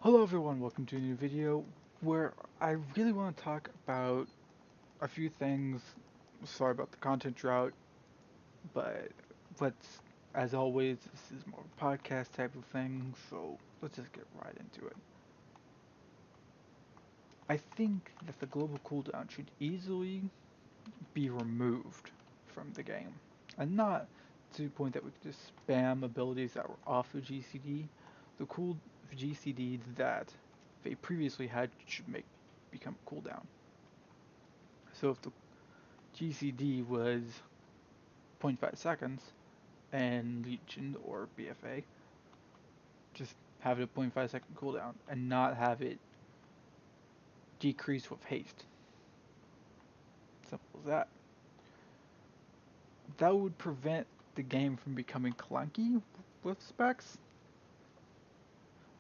Hello everyone, welcome to a new video where I really want to talk about a few things. Sorry about the content drought, but let's, as always, this is more of a podcast type of thing, so let's just get right into it. I think that the global cooldown should easily be removed from the game, and not to the point that we could just spam abilities that were off of GCD. The cool GCD that they previously had should make become cooldown. So if the GCD was zero point 0.5 seconds and Legion or BFA, just have it a 0.5 second cooldown and not have it decrease with haste. Simple as that. That would prevent the game from becoming clunky with specs,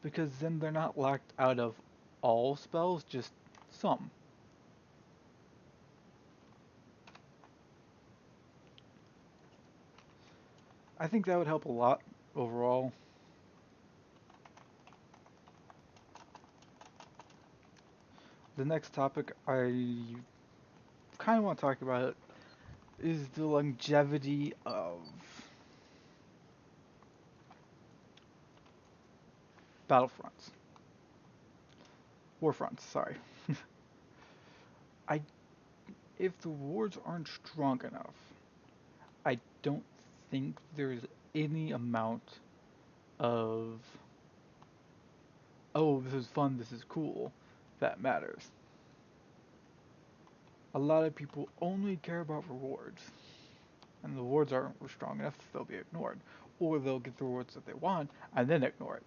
because then they're not locked out of all spells, just some. I think that would help a lot overall. The next topic I kind of want to talk about is the longevity of battlefronts. Warfronts, sorry. I If the wards aren't strong enough, I don't think there's any amount of, oh, this is fun, this is cool, that matters. A lot of people only care about rewards, and the rewards aren't strong enough, they'll be ignored. Or they'll get the rewards that they want and then ignore it.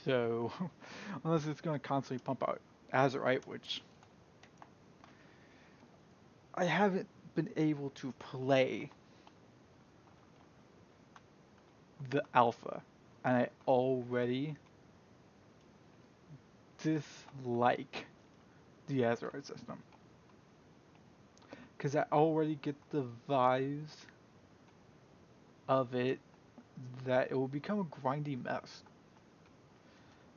So, unless it's going to constantly pump out Azurite, which I haven't been able to play the alpha, and I already dislike the Azurite system. Because I already get the vibes of it that it will become a grindy mess.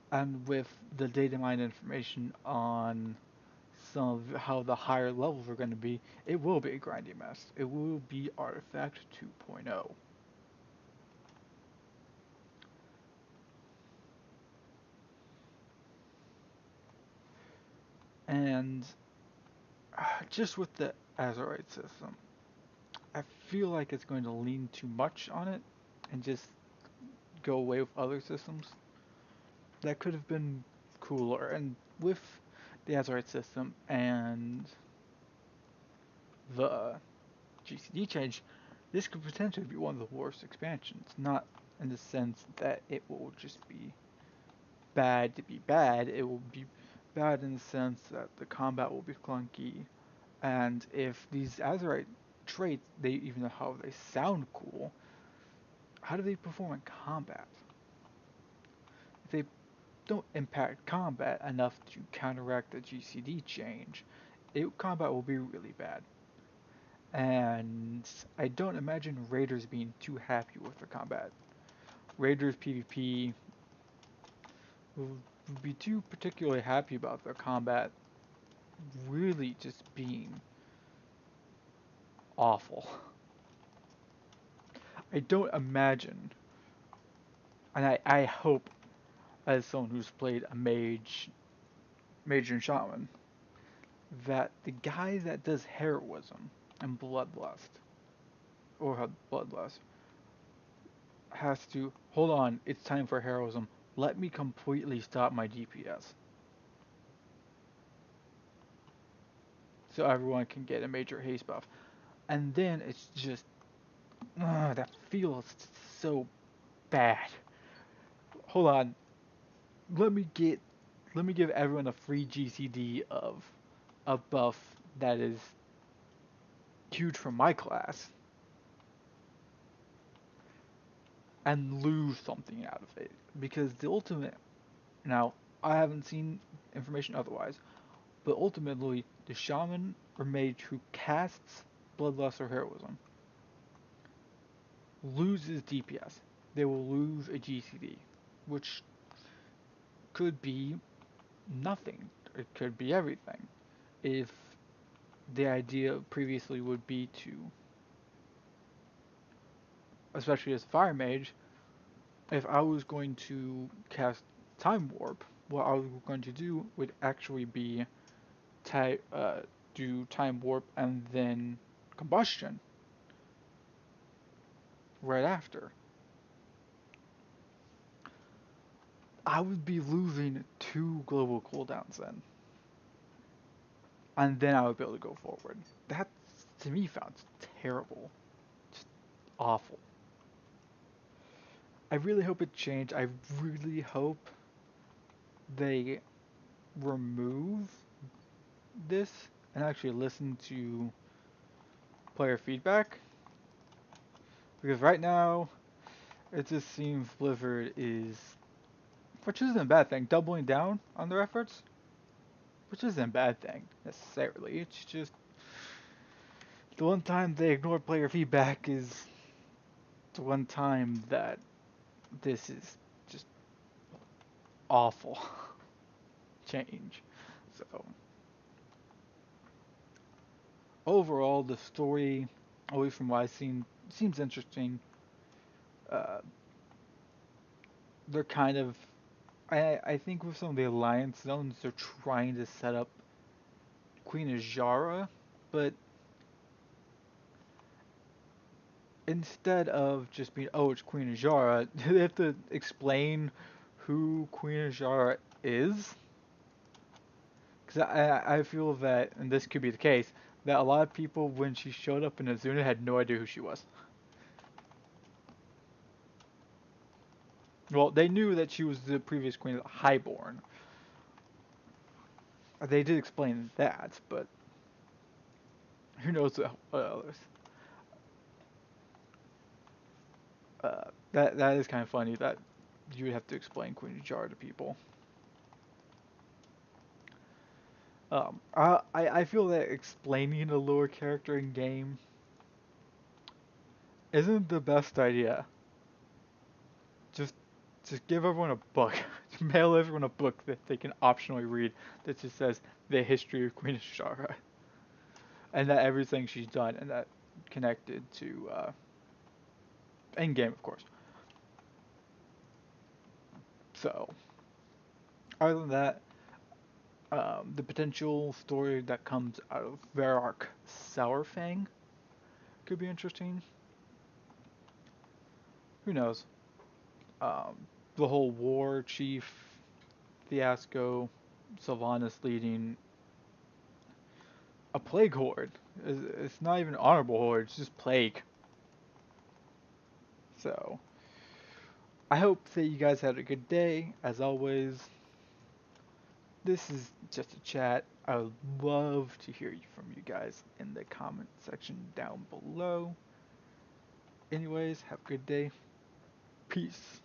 And with the data mine information on some of how the higher levels are going to be, it will be a grindy mess. It will be Artifact 2.0. And just with the Azurite system, I feel like it's going to lean too much on it and just go away with other systems that could have been cooler. And with the Azurite system and the GCD change, this could potentially be one of the worst expansions. Not in the sense that it will just be bad to be bad, it will be bad in the sense that the combat will be clunky. And if these Azurite traits, they even know how they sound cool, how do they perform in combat? If they don't impact combat enough to counteract the GCD change, combat will be really bad. And I don't imagine Raiders being too happy with the combat. Raiders PvP will be too particularly happy about their combat really just being awful. I don't imagine, and I hope, as someone who's played a mage and shaman, that the guy that does heroism and bloodlust, or bloodlust, has to hold on. It's time for heroism. Let me completely stop my DPS, so everyone can get a major haste buff. And then it's just, that feels so bad. Hold on, let me get, let me give everyone a free GCD of a buff that is huge for my class, and lose something out of it. Because the ultimate, now, I haven't seen information otherwise, but ultimately, the shaman or mage who casts Bloodlust or Heroism loses DPS. They will lose a GCD, which could be nothing. It could be everything. If the idea previously would be to, especially as a fire mage, if I was going to cast time warp, what I was going to do would actually be do time warp and then combustion right after. I would be losing 2 global cooldowns then, and then I would be able to go forward. That, to me, sounds terrible. Just awful. I really hope it changed. I really hope they remove this and actually listen to player feedback. Because right now, it just seems Blizzard is, which isn't a bad thing, doubling down on their efforts, which isn't a bad thing necessarily. It's just the one time they ignore player feedback is the one time that this is just awful change. So overall, the story, at least from what I've seen, seems interesting. Uh, they're kind of, I think with some of the alliance zones, they're trying to set up Queen Azara, but instead of just being, oh, it's Queen Azara, they have to explain who Queen Azara is. Because I feel that, and this could be the case, that a lot of people, when she showed up in Azuna, had no idea who she was. Well, they knew that she was the previous Queen of the Highborn. They did explain that, but who knows what others. That is kind of funny that you would have to explain Queen Azara to people. I feel that explaining a lore character in game isn't the best idea. Just just give everyone a book. Mail everyone a book that they can optionally read that just says the history of Queen Ashara and that everything she's done and that connected to end game, of course. So, other than that, the potential story that comes out of Varrock Sourfang could be interesting. Who knows? The whole war chief fiasco, Sylvanas leading a plague horde. It's not even an honorable horde, it's just plague. So, I hope that you guys had a good day. As always, this is just a chat. I would love to hear from you guys in the comment section down below. Anyways, have a good day. Peace.